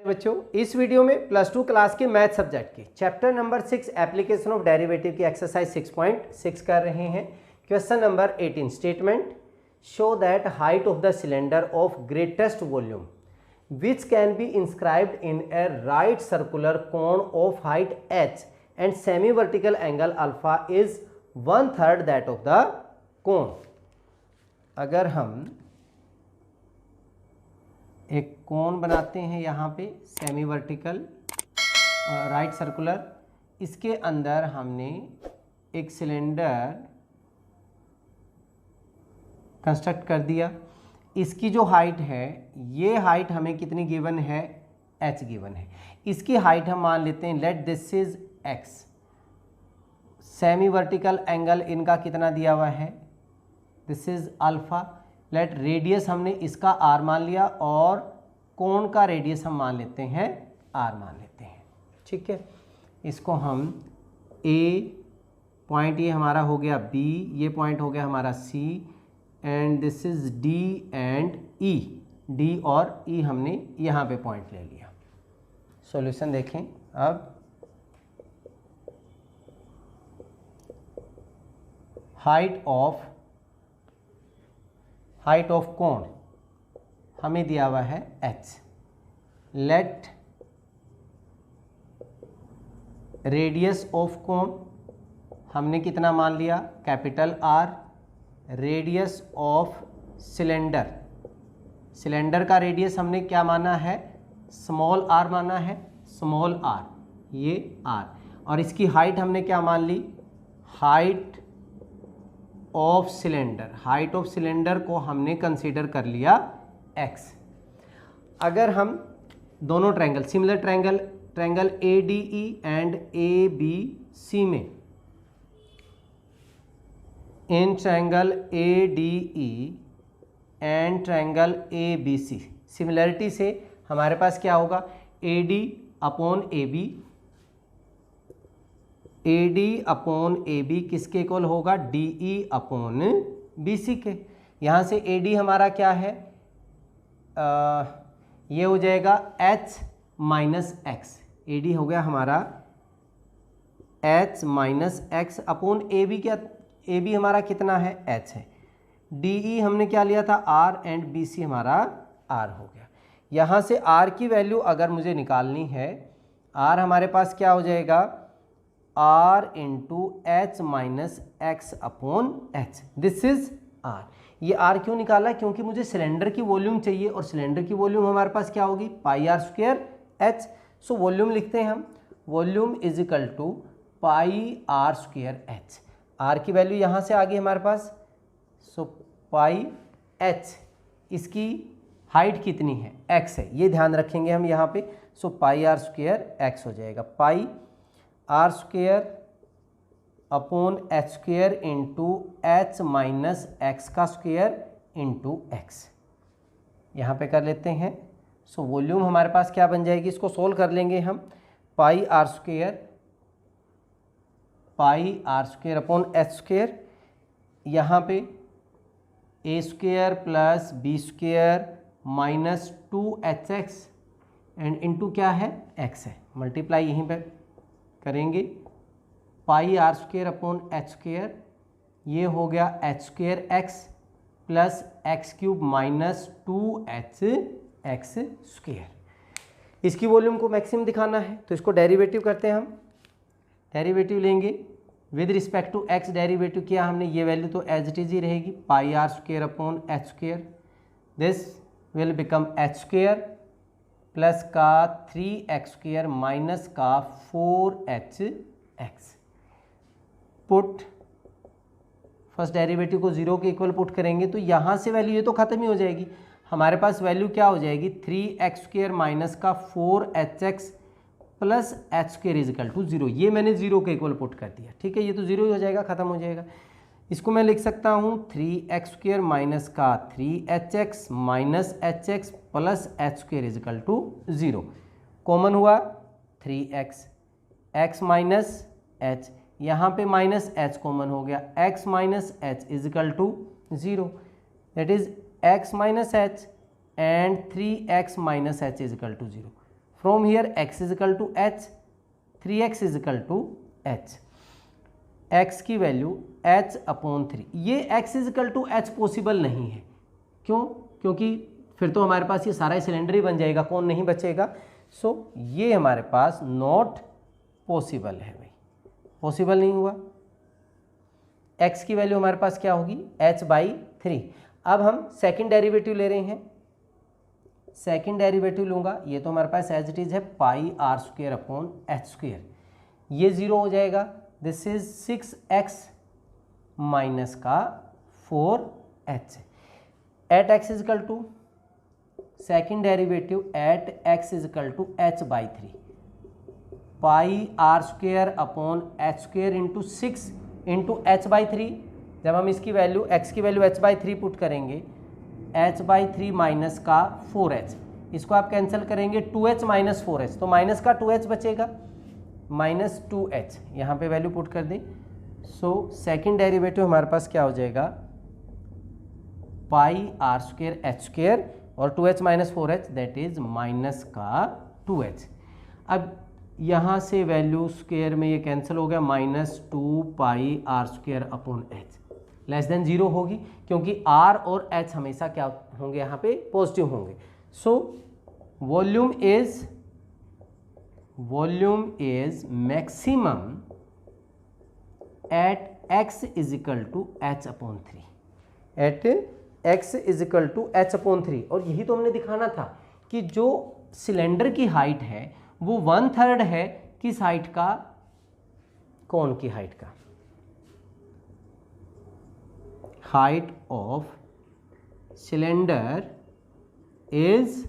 बच्चों, इस वीडियो में प्लस 2 क्लास के मैथ सब्जेक्ट के chapter number 6 application of derivative की एक्सरसाइज 6.6 कर रहे हैं। Question number 18 statement show that height of the cylinder of greatest volume which can be inscribed in A right circular cone of height h and semi vertical angle alpha is 1/3 that of the cone. अगर हम एक कोन बनाते हैं यहाँ पे semi vertical right circular, इसके अंदर हमने एक सिलेंडर कंस्ट्रक्ट कर दिया। इसकी जो हाइट है, ये हाइट हमें कितनी गिवन है, h गिवन है। इसकी हाइट हम मान लेते हैं, let this is x। Semi vertical angle इनका कितना दिया हुआ है, this is alpha. Let radius हमने इसका r मान लिया और कोण का रेडियस हम मान लेते हैं r मान लेते हैं। ठीक है, इसको हम a पॉइंट, ये हमारा हो गया b, ये पॉइंट हो गया हमारा c and this is d and e। d और e हमने यहाँ पे पॉइंट ले लिया। सॉल्यूशन देखें अब। हाइट ऑफ कोण हमें दिया हुआ है h। लेट रेडियस ऑफ कोण हमने कितना मान लिया, capital R। Radius of cylinder, cylinder का रेडियस हमने क्या माना है, स्मॉल r माना है, स्मॉल r, ये r। और इसकी हाइट हमने क्या मान ली, height of cylinder. Height of cylinder को हमने कंसीडर कर लिया x। अगर हम दोनों triangle, similar triangle ADE and ABC में, in triangle ADE and triangle ABC similarity से हमारे पास क्या होगा, AD अपॉन AB किसके इक्वल होगा, DE अपॉन BC के। यहाँ से AD हमारा क्या है, ये हो जाएगा h माइनस एक्स। AD हो गया हमारा h minus x upon AB। क्या AB हमारा कितना है, h है। DE हमने क्या लिया था, R एंड BC हमारा R हो गया। यहाँ से R की वैल्यू अगर मुझे निकालनी है, R हमारे पास क्या हो जाएगा, R into h minus x upon H. This is R। ये R क्यों निकाला, क्योंकि मुझे सिलेंडर की वॉल्यूम चाहिए और सिलेंडर की वॉल्यूम हमारे पास क्या होगी, pi r square h. So volume लिखते हैं हम, volume is equal to pi r square h. R की वैल्यू यहाँ से आ गई हमारे पास, सो पाई एच। इसकी हाइट कितनी है, x है, ये ध्यान रखेंगे हम यहाँ पे। So pi r square x हो जाएगा, pi r square upon h square into h minus x का स्क्वायर इंटू एक्स। यहाँ पे कर लेते हैं। सो वॉल्यूम हमारे पास क्या बन जाएगी, इसको सोल्व कर लेंगे हम। Pi r square upon h square, यहाँ पे a square plus b square minus 2hx and into क्या है, x है। मल्टीप्लाई यहीं पे करेंगे, pi r square upon h square, ये हो गया h square x plus x cube minus 2hx square. इसकी वॉल्यूम को मैक्सिमम दिखाना है तो इसको डेरिवेटिव करते हैं हम। डेरिवेटिव लेंगे with respect to x, derivative किया हमने, ये वैल्यू तो एज इट इज ही रहेगी, pi r square upon h square. This will become h square plus का 3x स्क्वायर माइनस का 4hx। पुट फर्स्ट डेरिवेटिव को 0 के इक्वल पुट करेंगे तो यहाँ से वैल्यू ये तो खत्म ही हो जाएगी। हमारे पास वैल्यू क्या हो जाएगी, 3x स्क्वायर माइनस का 4hx plus h square is equal to 0। ये मैंने 0 के इक्वल पुट कर दिया। ठीक है, ये तो 0 ही हो जाएगा, खत्म हो जाएगा। इसको मैं लिख सकता हूँ 3x स्क्वायर माइनस का 3hx minus hx plus h square is equal to 0। Common हुआ 3x, x माइनस h, यहाँ पे माइनस h कॉमन हो गया, x minus h is equal to 0। That is x minus h and 3x minus h is equal to 0। From here x is equal to h, 3x is equal to h, x की value h upon 3। ये x is equal to h possible नहीं है, क्यों? क्योंकि फिर तो हमारे पास ये सारा सिलेंडर ही बन जाएगा, कौन नहीं बचेगा। सो ये हमारे पास नॉट पॉसिबल है भाई, पॉसिबल नहीं हुआ। x की वैल्यू हमारे पास क्या होगी, h/3। अब हम सेकंड डेरिवेटिव ले रहे हैं, सेकंड डेरिवेटिव लूँगा, ये तो हमारे पास एज इट इज़ है pi r square upon h square, ये ज़ीरो हो जाएगा। दिस इज 6x माइनस का 4h at x is equal to second derivative at x is equal to h/3 pi r square upon h square into 6 into h/3। जब हम इसकी value x की value h/3 put करेंगे, h/3 minus का 4h, इसको आप cancel करेंगे 2h minus 4h, तो माइनस का 2h बचेगा, माइनस 2h यहाँ पे वैल्यू पुट कर दें। सो सेकेंड डेरिवेटिव हमारे पास क्या हो जाएगा, pi r square H square और 2h minus 4h that is minus का 2h। अब यहाँ से वैल्यू स्क्वेयर में ये कैंसिल हो गया, minus 2 pi r square upon h less than 0 होगी, क्योंकि r और h हमेशा क्या होंगे, यहाँ पे पॉजिटिव होंगे। So volume is maximum at x is equal to h upon 3, at x is equal to h upon 3। और यही तो हमने दिखाना था कि जो सिलेंडर की हाइट है वो 1/3 है किस हाइट का, कौन की हाइट का, height of cylinder is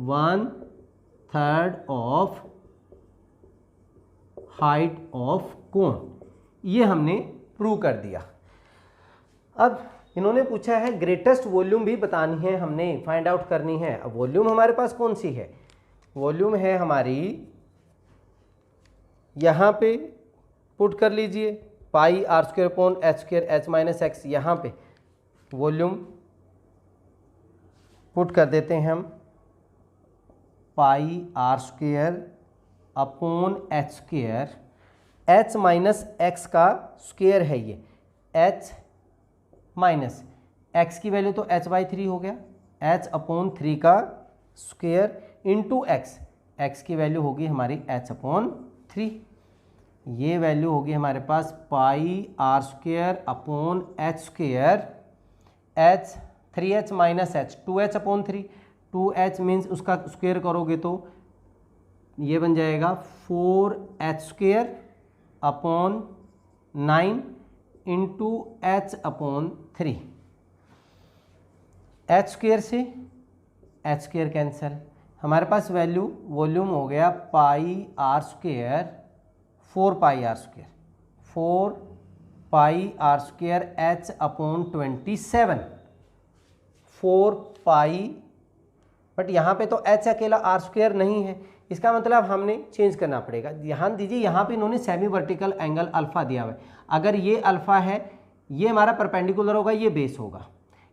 1/3 of height of cone. ये हमने प्रूव कर दिया। अब इन्होंने पूछा है ग्रेटेस्ट वॉल्यूम भी बतानी है, हमने फाइंड आउट करनी है। अब वॉल्यूम हमारे पास कौन सी है, वॉल्यूम है हमारी, यहाँ पे पुट कर लीजिए pi r square upon h square h minus x, यहाँ पे वॉल्यूम पुट कर देते हैं हम, pi r square upon h square, h minus x का स्क्वेयर है ये, एच माइनस एक्स की वैल्यू तो h/3 हो गया, h अपॉन 3 का स्क्वेयर इंटू एक्स, एक्स की वैल्यू होगी हमारी h अपॉन 3, ये वैल्यू होगी हमारे पास pi r square upon h square, H 3h minus h 2h upon 3, 2h means उसका स्क्वेयर करोगे तो ये बन जाएगा 4h square upon 9 into h upon 3, h square से h स्क्वेयर कैंसिल, हमारे पास वैल्यू वॉल्यूम हो गया pi r square 4 pi r square, 4 pi r square h upon 27, 4 pi, but यहाँ पे तो h अकेला आर स्क्वेयर नहीं है, इसका मतलब हमने चेंज करना पड़ेगा। ध्यान दीजिए यहाँ पे इन्होंने सेमी वर्टिकल एंगल अल्फा दिया हुआ है, अगर ये अल्फा है, ये हमारा परपेंडिकुलर होगा, ये बेस होगा।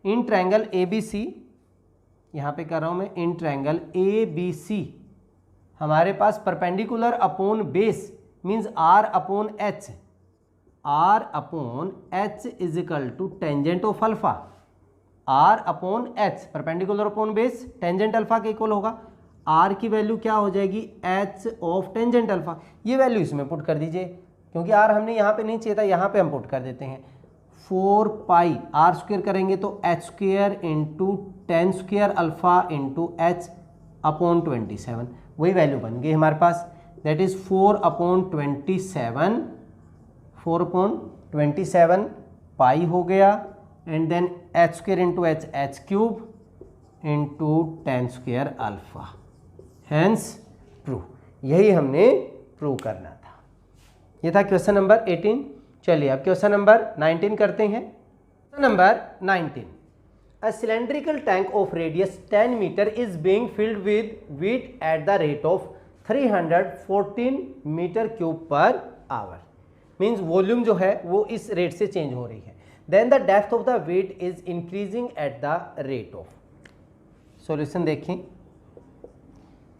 इन ट्रायंगल ए बी सी, यहाँ पे कर रहा हूँ मैं, in triangle A B C हमारे पास perpendicular upon base means r upon h, r upon h is equal to tangent of alpha, r upon h perpendicular upon base tangent alpha के equal होगा, आर की value क्या हो जाएगी, h of tangent alpha, ये value इसमें put कर दीजिए, क्योंकि आर हमने यहाँ पे नहीं चाहिए था, यहाँ पे हम पुट कर देते हैं, 4 पाई आर स्क्वेयर करेंगे तो h square into 10 square alpha into h upon 27, वही वैल्यू बन गई हमारे पास, that is 4 upon 27, 4 upon 27 pi हो गया, and then h square into h, h cube into 10 square alpha, hence prove. यही हमने प्रूव करना था। ये था क्वेश्चन नंबर 18। चलिए अब क्वेश्चन नंबर 19 करते हैं। Question number 19, a cylindrical tank of radius 10 metre is being filled with wheat at the rate of 314 metre cube per hour, means volume जो है वो इस रेट से चेंज हो रही है, then the depth of the wheat is increasing at the rate of. Solution देखें,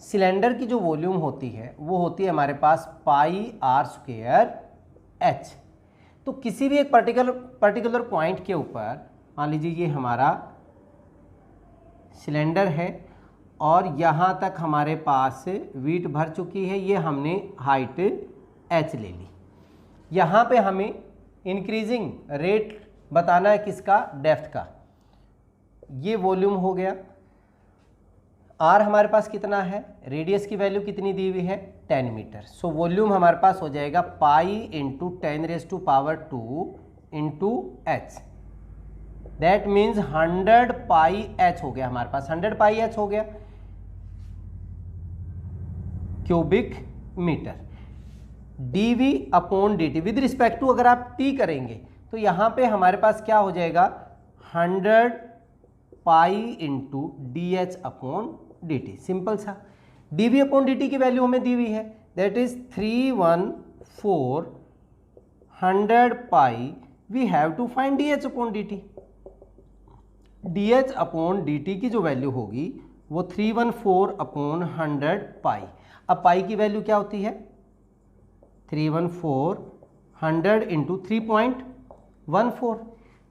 cylinder की जो वॉल्यूम होती है वो होती है हमारे पास πr² h। तो किसी भी एक पर्टिकुलर पॉइंट के ऊपर मान लीजिए ये हमारा सिलेंडर है और यहाँ तक हमारे पास वीट भर चुकी है, ये हमने हाइट h ले ली। यहाँ पे हमें इंक्रीजिंग रेट बताना है किसका, डेप्थ का। ये वॉल्यूम हो गया। r हमारे पास कितना है, रेडियस की वैल्यू कितनी दी हुई है 10 मीटर। सो वॉल्यूम हमारे पास हो जाएगा pi into 10⁻² into h। That means 100 pi h हो गया हमारे पास, 100 पाई h हो गया cubic metre. dV/dt with respect to अगर आप t करेंगे तो यहाँ पे हमारे पास क्या हो जाएगा 100 पाई इंटू dH/dt। सिंपल सा। dV/dt की वैल्यू हमें दी हुई है, that is 31400 pi. We have to find dH/dt। dH/dt की जो वैल्यू होगी वो 314/100 पाई। अब पाई की वैल्यू क्या होती है 31400 इंटू 3.14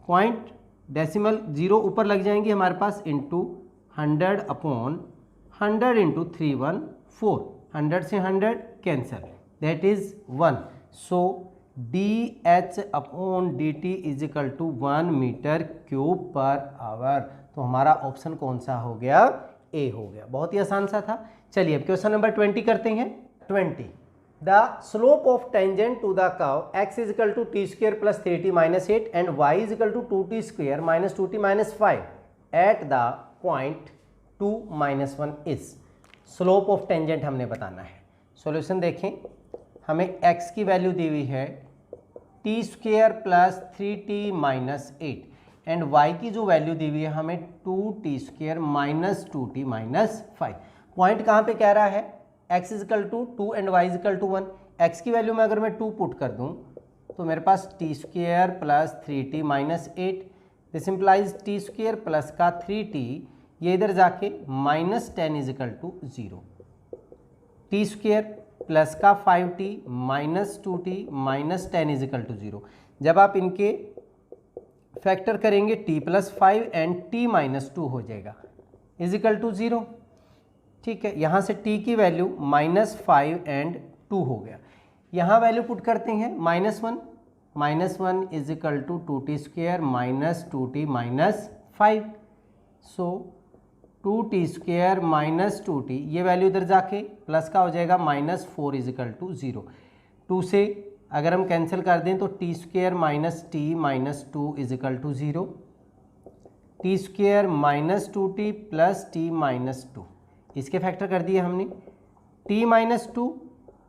पॉइंट डेसिमल जीरो ऊपर लग जाएंगे हमारे पास, इंटू 100/100 इंटू 314। 100 से 100 cancel, that is 1। So dH/dt is equal to 1 metre cube per hour. तो हमारा ऑप्शन कौन सा हो गया, ए हो गया। बहुत ही आसान सा था। चलिए अब क्वेश्चन नंबर 20 करते हैं। 20 the slope of tangent to the curve x is equal to t² plus 3t minus 8 and y is equal to 2t² minus 2t minus 5 at the point 2 - 1 is. Slope of tangent हमने बताना है। Solution देखें, हमें x की value दी हुई है t² plus 3t minus 8 and y की जो वैल्यू दी हुई है हमें 2t² minus 2t minus 5। Point कहाँ पे कह रहा है, x is equal to 2 and y is equal to 1। x की वैल्यू में अगर मैं 2 पुट कर दूं तो मेरे पास t² plus 3t minus 8, this implies t² plus का 3t, ये इधर जाके minus 10 is equal to 0। t² plus का 5t minus 2t minus 10 is equal to 0। जब आप इनके फैक्टर करेंगे t plus 5 and t minus 2 हो जाएगा इज इक्वल टू 0। ठीक है, यहाँ से t की वैल्यू -5 एंड 2 हो गया। यहाँ वैल्यू पुट करते हैं -1 is equal to 2t² minus 2t minus 5। So 2t² minus 2t, ये वैल्यू इधर जाके प्लस का हो जाएगा -4 इज इक्वल टू 0। 2 से अगर हम कैंसिल कर दें तो t² minus t minus 2 is equal to 0। t² minus 2t plus t minus 2, इसके फैक्टर कर दिए हमने। t minus 2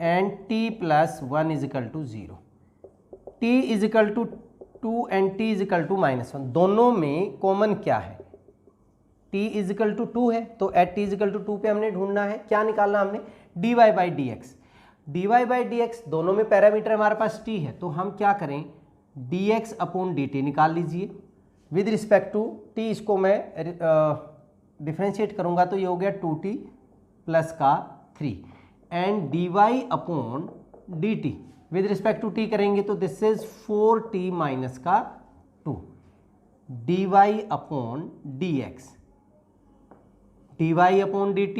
and t plus 1 is equal to 0। t is equal to 2 and t is equal to -1, दोनों में common क्या है, t is equal to 2 है तो at t is equal to 2 पे हमने ढूंढना है, क्या निकालना हमने, dy/dx। dy/dx दोनों में पैरामीटर हमारे पास t है तो हम क्या करें, dx/dt निकाल लीजिए विद रिस्पेक्ट टू t। इसको मैं डिफ्रेंशिएट करूंगा तो ये हो गया 2t प्लस का 3 and dy/dt with respect to t करेंगे तो दिस इज 4t माइनस का 2 dy/dx dy/dt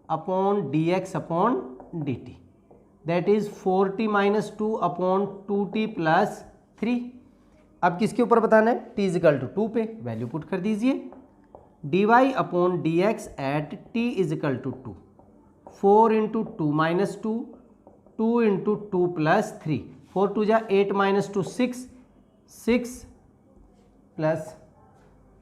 upon dx/dt that is 4t minus 2 upon 2t plus 3। अब किसके ऊपर बताना है, t इज इक्वल टू 2 पे वैल्यू पुट कर दीजिए। dy/dx at t is equal to 2, 4 into 2 minus 2, 2 into 2 plus 3, 4 2 जा 8 माइनस 2 6, 6 प्लस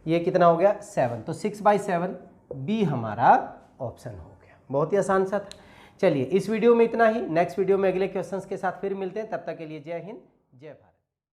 ये कितना हो गया 7, तो 6/7 बी हमारा ऑप्शन हो गया। बहुत ही आसान सा था। चलिए इस वीडियो में इतना ही, नेक्स्ट वीडियो में अगले क्वेश्चंस के साथ फिर मिलते हैं, तब तक के लिए जय हिंद जय भारत।